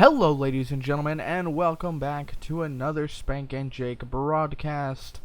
Hello, ladies and gentlemen, and welcome back to another Spank and Jake broadcast.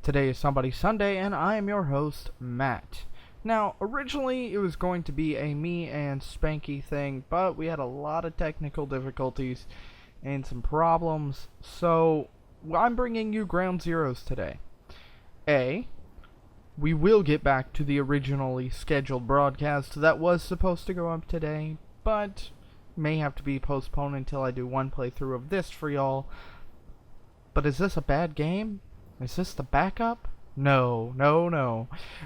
Today is Somebody Sunday, and I am your host, Matt. Now, originally it was going to be a me and Spanky thing, but we had a lot of technical difficulties and some problems, so I'm bringing you Ground Zeroes today. We will get back to the originally scheduled broadcast that was supposed to go up today, but may have to be postponed until I do one playthrough of this for y'all. But is this a bad game? Is this the backup? No.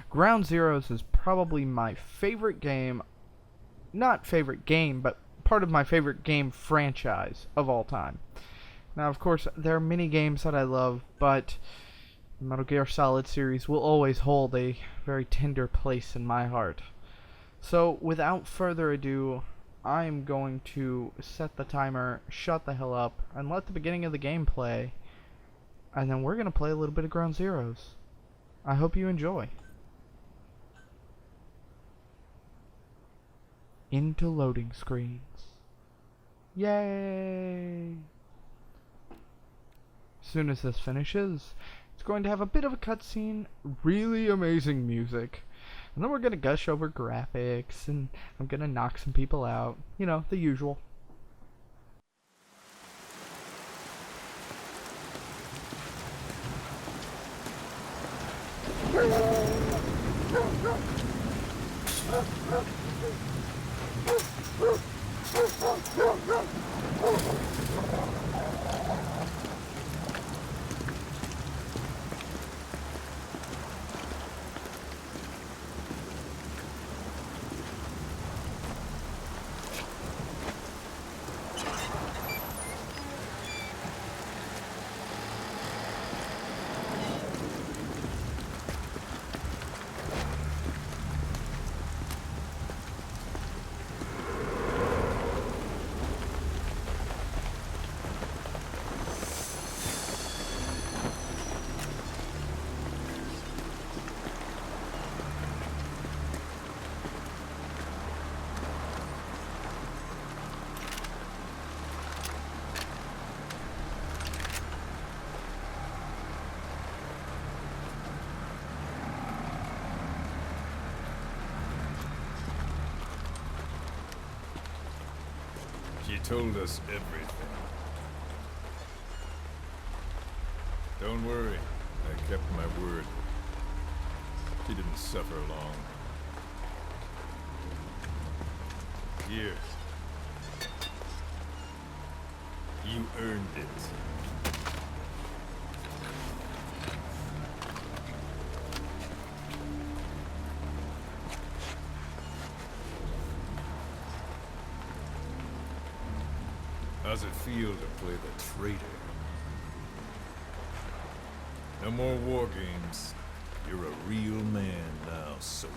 Ground Zeroes is probably my favorite game. Not favorite game, but part of my favorite game franchise of all time. Now, of course, there are many games that I love, but the Metal Gear Solid series will always hold a very tender place in my heart. So, without further ado, I'm going to set the timer, shut the hell up, and let the beginning of the game play. And then we're going to play a little bit of Ground Zeroes. I hope you enjoy. Into loading screens. Yay! As soon as this finishes, it's going to have a bit of a cutscene, really amazing music. And then we're going to gush over graphics, and I'm going to knock some people out. You know, the usual. She told us everything. Don't worry, I kept my word. She didn't suffer long. Here. You earned it. How's it feel to play the traitor? No more war games. You're a real man now, soldier.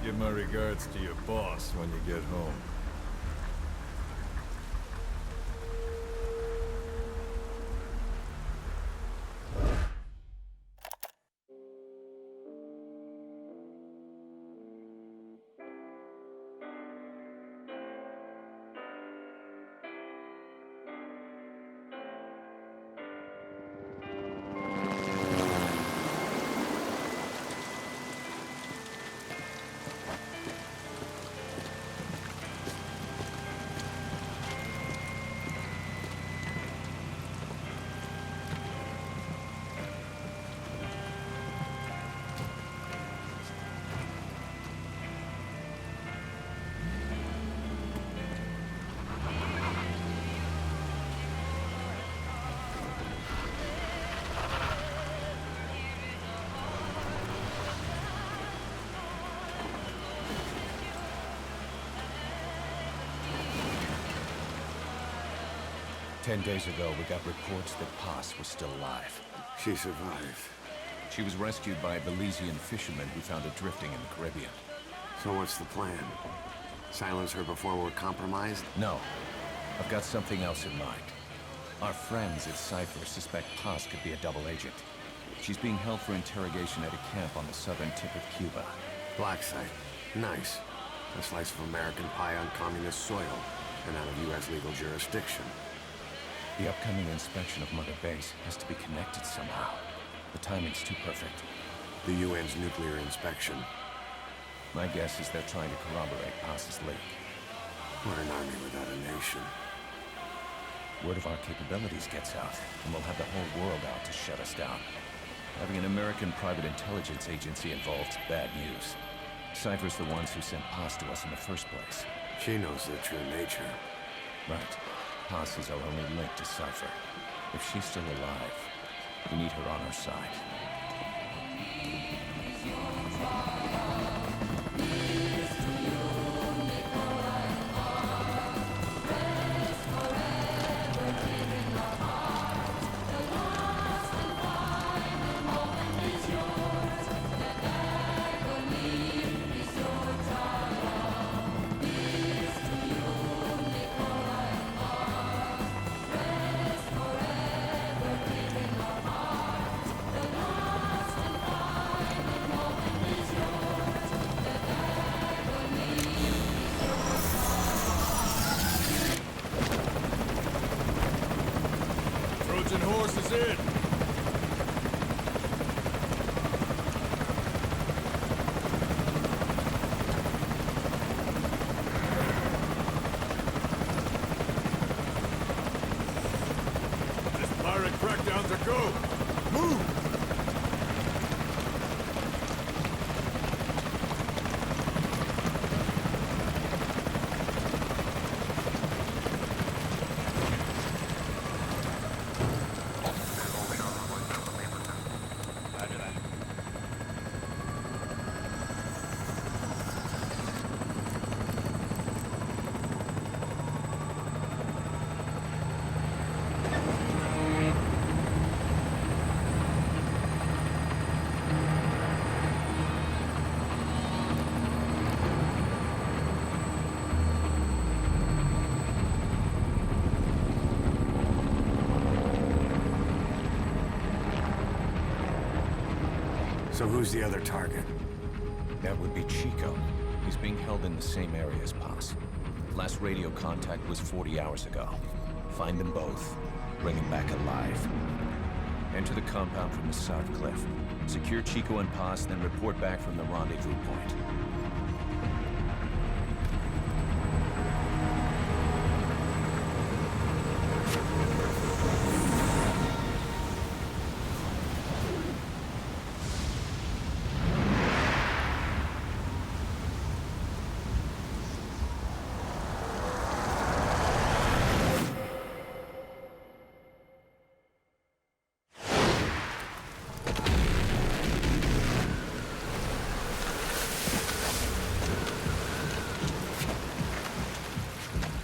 Give my regards to your boss when you get home. "10 days ago, we got reports that Paz was still alive. She survived. She was rescued by a Belizean fisherman who found her drifting in the Caribbean. So what's the plan? Silence her before we're compromised? No. I've got something else in mind. Our friends at Cypher suspect Paz could be a double agent. She's being held for interrogation at a camp on the southern tip of Cuba. Black site. Nice. A slice of American pie on communist soil, and out of U.S. legal jurisdiction. The upcoming inspection of Mother Base has to be connected somehow. The timing's too perfect. The UN's nuclear inspection. My guess is they're trying to corroborate Paz's leak. We're an army without a nation. Word of our capabilities gets out, and we'll have the whole world out to shut us down. Having an American private intelligence agency involved's bad news. Cypher's the ones who sent Paz to us in the first place. She knows their true nature. Right. Paz is our only link to Cypher. If she's still alive, we need her on our side. Trojan horse is in! This pirate crackdown's a go! Move! So who's the other target? That would be Chico. He's being held in the same area as Paz. Last radio contact was 40 hours ago. Find them both. Bring him back alive. Enter the compound from the south cliff. Secure Chico and Paz, then report back from the rendezvous point.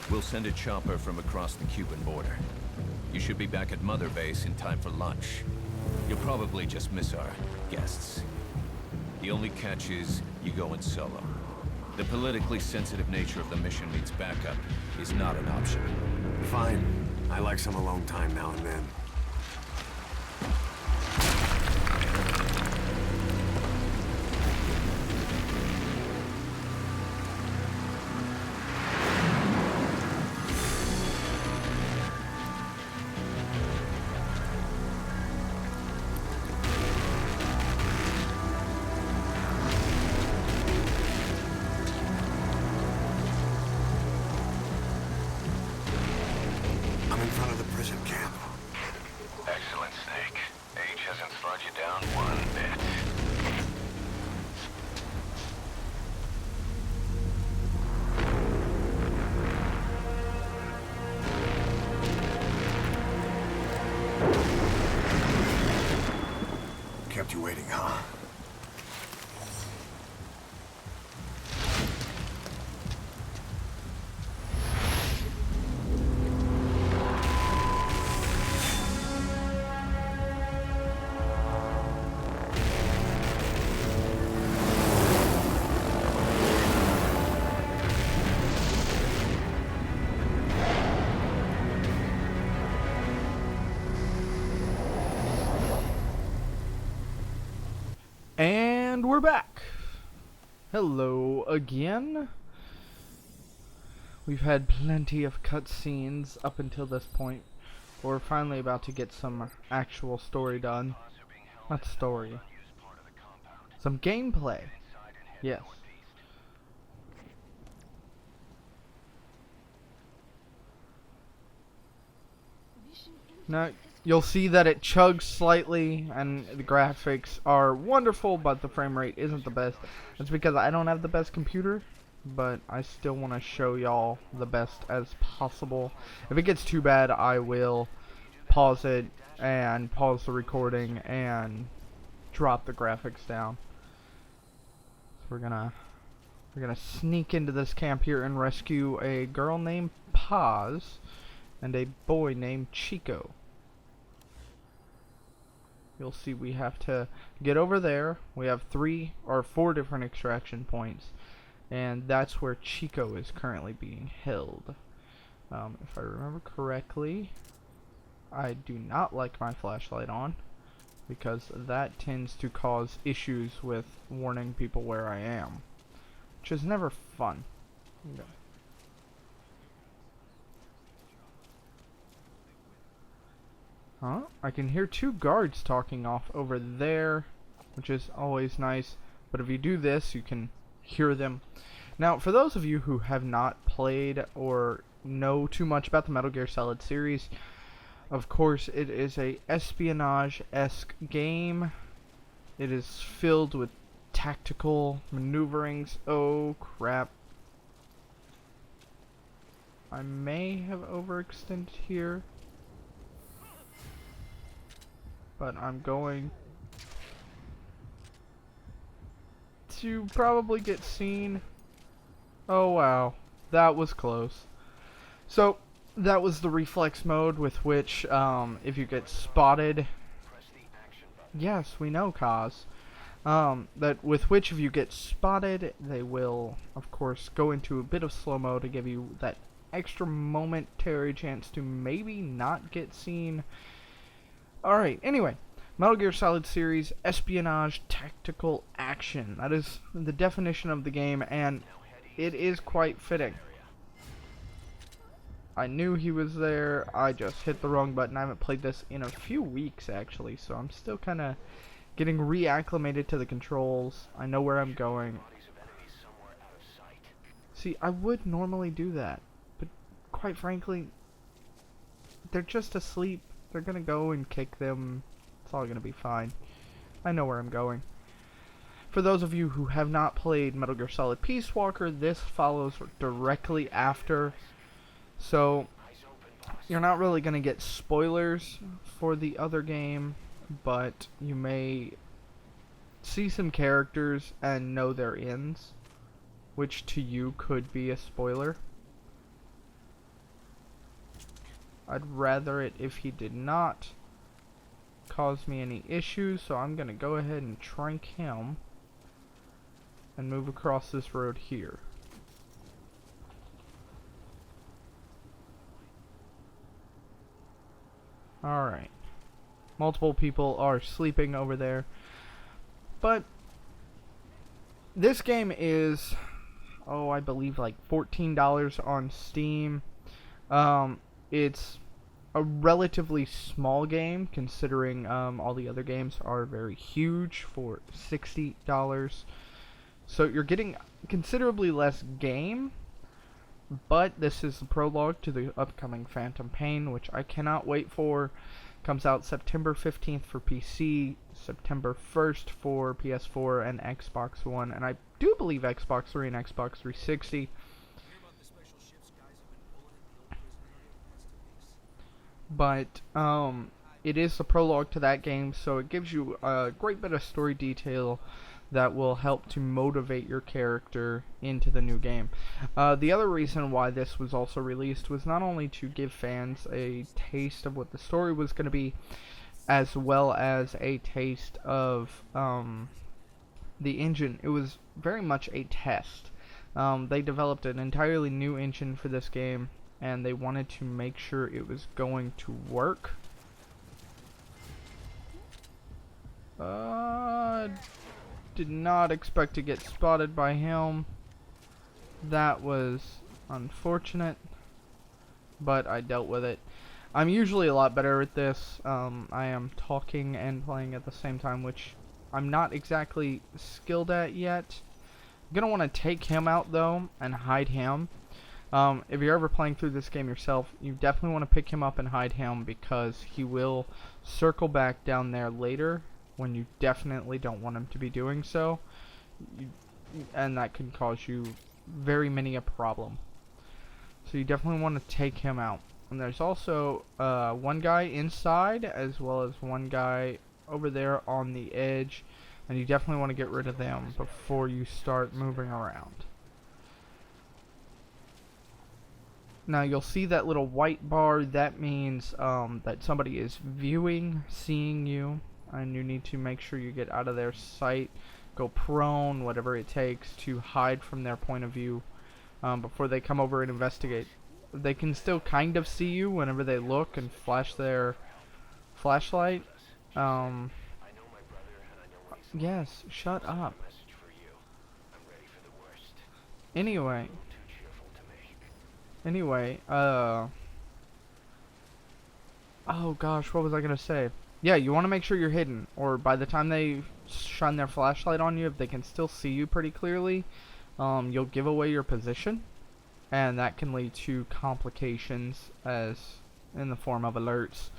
We'll send a chopper from across the Cuban border. You should be back at Mother Base in time for lunch. You'll probably just miss our guests. The only catch is you go in solo. The politically sensitive nature of the mission means backup is not an option. Fine. I like some alone time now and then. I'm in front of the prison camp. Hello again. We've had plenty of cutscenes up until this point. We're finally about to get some actual story done. Not story. Some gameplay. Yes. Now, you'll see that it chugs slightly, and the graphics are wonderful, but the frame rate isn't the best. That's because I don't have the best computer, but I still want to show y'all the best as possible. If it gets too bad, I will pause it and pause the recording and drop the graphics down. So we're gonna sneak into this camp here and rescue a girl named Paz and a boy named Chico. You'll see we have to get over there. We have 3 or 4 different extraction points, and that's where Chico is currently being held. If I remember correctly, I do not like my flashlight on, because that tends to cause issues with warning people where I am, which is never fun. Okay. Huh? I can hear 2 guards talking off over there, which is always nice. But if you do this, you can hear them. Now, for those of you who have not played or know too much about the Metal Gear Solid series, of course, it is a espionage-esque game. It is filled with tactical maneuverings. Oh, crap. I may have overextended here, but I'm going to probably get seen. Oh wow, that was close. So that was the reflex mode with which if you get spotted, yes, we know, Kaz, that with which if you get spotted, they will of course go into a bit of slow-mo to give you that extra momentary chance to maybe not get seen. Alright, anyway, Metal Gear Solid series, espionage, tactical action. That is the definition of the game, and it is quite fitting. I knew he was there, I just hit the wrong button. I haven't played this in a few weeks, actually, so I'm still kind of getting reacclimated to the controls. I know where I'm going. See, I would normally do that, but quite frankly, they're just asleep. They're gonna go and kick them. It's all gonna be fine. I know where I'm going. For those of you who have not played Metal Gear Solid Peace Walker, this follows directly after. So, you're not really gonna get spoilers for the other game, but you may see some characters and know their ends, which to you could be a spoiler. I'd rather it if he did not cause me any issues, so I'm gonna go ahead and trank him and move across this road here. Alright. Multiple people are sleeping over there, but this game is, oh, I believe like $14 on Steam. It's a relatively small game considering all the other games are very huge for $60. So you're getting considerably less game, but this is the prologue to the upcoming Phantom Pain, which I cannot wait for. Comes out September 15th for PC, September 1st for PS4 and Xbox One, and I do believe Xbox 3 and Xbox 360. But it is the prologue to that game, so it gives you a great bit of story detail that will help to motivate your character into the new game. The other reason why this was also released was not only to give fans a taste of what the story was going to be, as well as a taste of the engine. It was very much a test. They developed an entirely new engine for this game, and they wanted to make sure it was going to work. Did not expect to get spotted by him. That was unfortunate, but I dealt with it. I'm usually a lot better at this. I am talking and playing at the same time, which I'm not exactly skilled at yet. I'm gonna want to take him out though and hide him. If you're ever playing through this game yourself, you definitely want to pick him up and hide him, because he will circle back down there later when you definitely don't want him to be doing so. And that can cause you very many a problem. So you definitely want to take him out. And there's also one guy inside, as well as one guy over there on the edge, and you definitely want to get rid of them before you start moving around. Now you'll see that little white bar. That means that somebody is seeing you, and you need to make sure you get out of their sight, go prone, whatever it takes to hide from their point of view before they come over and investigate. They can still kind of see you whenever they look and flash their flashlight. Yes, shut up. Anyway, oh gosh, what was I gonna say? Yeah, you want to make sure you're hidden, or by the time they shine their flashlight on you, if they can still see you pretty clearly, you'll give away your position, and that can lead to complications as in the form of alerts.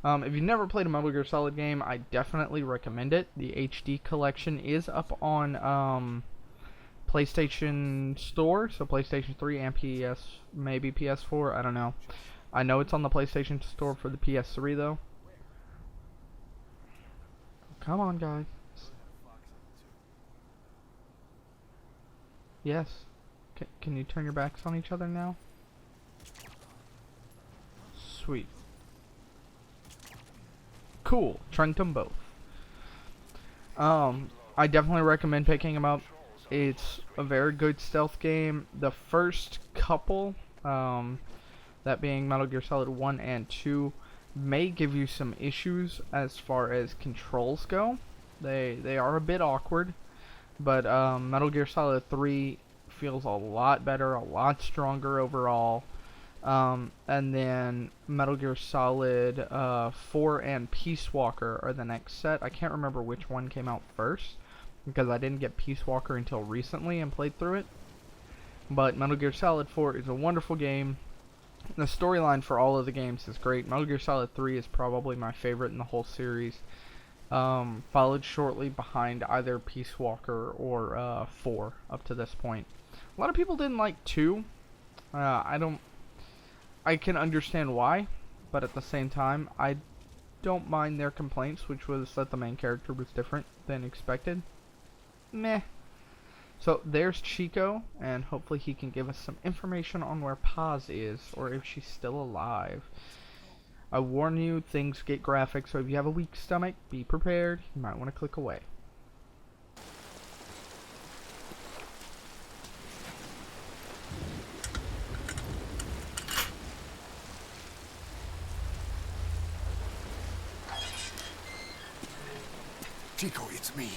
If you've never played a Metal Gear Solid game, I definitely recommend it. The HD collection is up on PlayStation Store, so PlayStation 3 and PS, maybe PS4, I don't know. I know it's on the PlayStation Store for the PS3 though. Come on, guys. Yes. Can you turn your backs on each other now? Sweet. Cool. Trunked them both. I definitely recommend picking them up. It's a very good stealth game. The first couple, that being Metal Gear Solid 1 and 2, may give you some issues as far as controls go. They are a bit awkward, but Metal Gear Solid 3 feels a lot better, a lot stronger overall. And then Metal Gear Solid 4 and Peace Walker are the next set. I can't remember which one came out first, because I didn't get Peace Walker until recently and played through it. But Metal Gear Solid 4 is a wonderful game. The storyline for all of the games is great. Metal Gear Solid 3 is probably my favorite in the whole series. Followed shortly behind either Peace Walker or 4 up to this point. A lot of people didn't like 2. I can understand why, but at the same time, I don't mind their complaints, which was that the main character was different than expected. Meh. So there's Chico, and hopefully he can give us some information on where Paz is, or if she's still alive. I warn you, things get graphic, so if you have a weak stomach, be prepared. You might want to click away. Chico, it's me.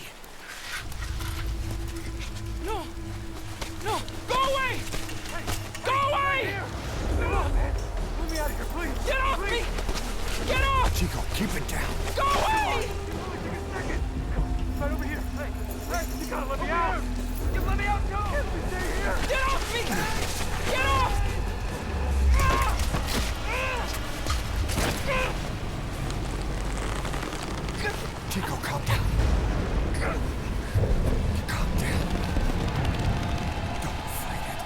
No! No! Go away! Go away! Let me out of here, please. Get off me! Get off! Chico, keep it down. Go away! Take a second. Right over here. Hey, you gotta let me out. You let me out, too. Stay here. Get off me! Get off! Chico, calm down. Calm down. Don't fight it.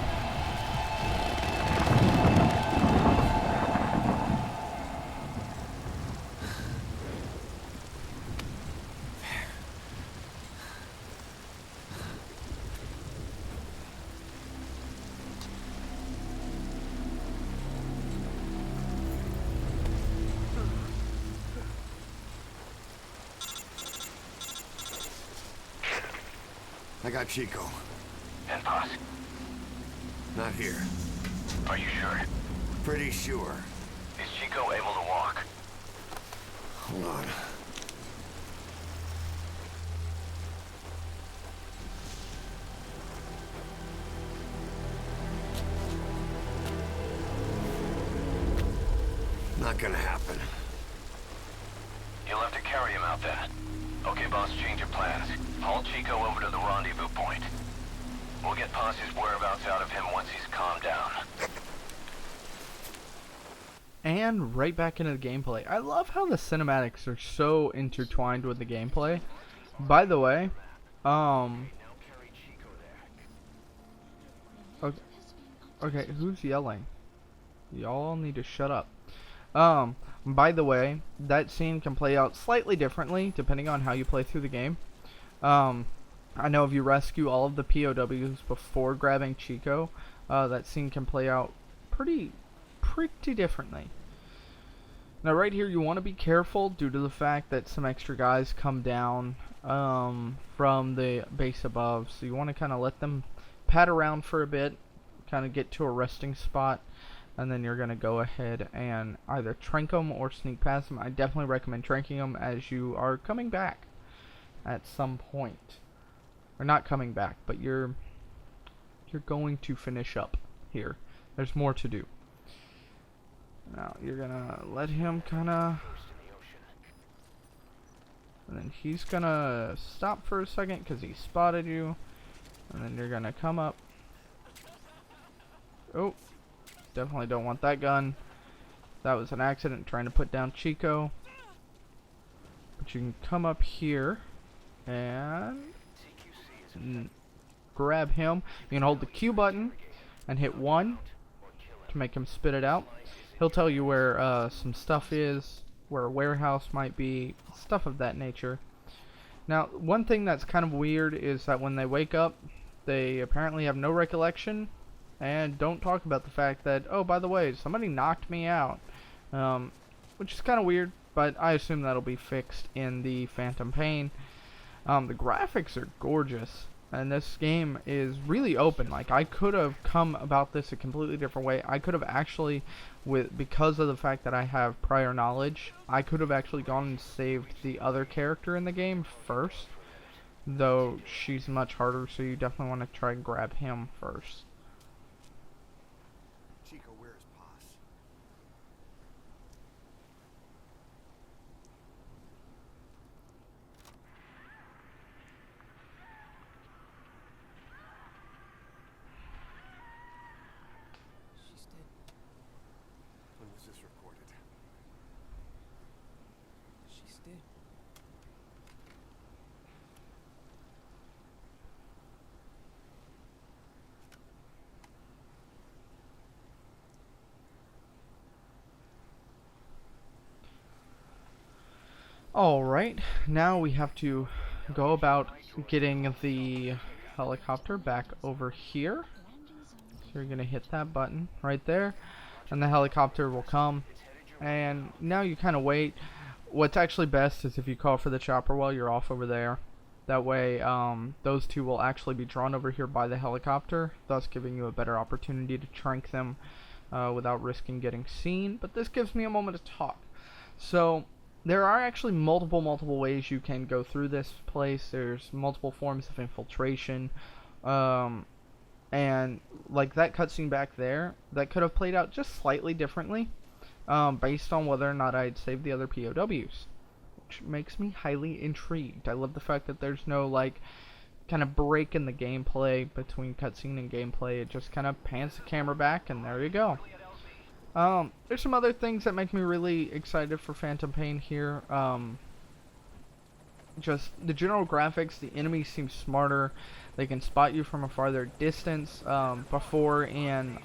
I got Chico. And Paz? Not here. Are you sure? Pretty sure. Is Chico able to walk? Hold on. Not gonna happen. You'll have to carry him out then. Okay, boss, change your plans. Haul Chico over to the rendezvous point. We'll get Posse's whereabouts out of him once he's calmed down. And right back into the gameplay. I love how the cinematics are so intertwined with the gameplay. By the way, okay, who's yelling? Y'all need to shut up. By the way, that scene can play out slightly differently depending on how you play through the game. I know if you rescue all of the POWs before grabbing Chico, that scene can play out pretty differently. Now right here you want to be careful due to the fact that some extra guys come down from the base above, so you want to kind of let them pat around for a bit, kind of get to a resting spot, and then you're going to go ahead and either trank them or sneak past them. I definitely recommend tranking them as you are coming back at some point. Or not coming back, but you're going to finish up here. There's more to do. Now you're gonna let him kinda, and then he's gonna stop for a second because he spotted you, and then you're gonna come up. Oh, definitely don't want that gun. That was an accident trying to put down Chico. But you can come up here and grab him. You can hold the Q button and hit 1 to make him spit it out. He'll tell you where some stuff is, where a warehouse might be, stuff of that nature. Now, one thing that's kind of weird is that when they wake up, they apparently have no recollection and don't talk about the fact that, oh, by the way, somebody knocked me out. Which is kind of weird, but I assume that'll be fixed in the Phantom Pain. The graphics are gorgeous, and this game is really open. Like, I could have come about this a completely different way. I could have actually, because of the fact that I have prior knowledge, I could have actually gone and saved the other character in the game first, though she's much harder, so you definitely want to try and grab him first. Chico, where is Paz? She's dead. When was this recorded? She's dead. Alright, now we have to go about getting the helicopter back over here. So you're going to hit that button right there, and the helicopter will come. And now you kind of wait. What's actually best is if you call for the chopper while you're off over there. That way, those two will actually be drawn over here by the helicopter, thus giving you a better opportunity to trank them without risking getting seen. But this gives me a moment to talk. So there are actually multiple ways you can go through this place. There's multiple forms of infiltration, and like that cutscene back there, that could have played out just slightly differently, based on whether or not I'd saved the other POWs, which makes me highly intrigued. I love the fact that there's no like kind of break in the gameplay between cutscene and gameplay. It just kind of pans the camera back, and there you go. There's some other things that make me really excited for Phantom Pain here. Just the general graphics, the enemies seem smarter. They can spot you from a farther distance. Before in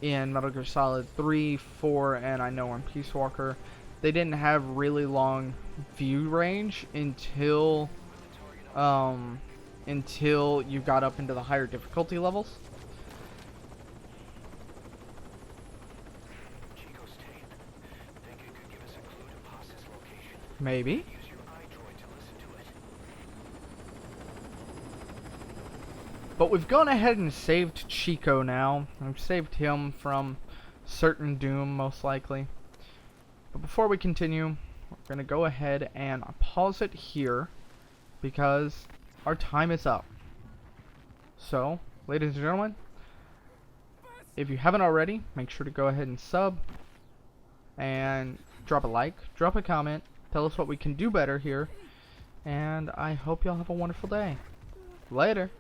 Metal Gear Solid 3, 4, and I know in Peace Walker, they didn't have really long view range until you got up into the higher difficulty levels. Maybe. But we've gone ahead and saved Chico now. We've saved him from certain doom, most likely. But before we continue, we're going to go ahead and pause it here because our time is up. So, ladies and gentlemen, if you haven't already, make sure to go ahead and sub. And drop a like, drop a comment, tell us what we can do better here. And I hope y'all have a wonderful day. Later.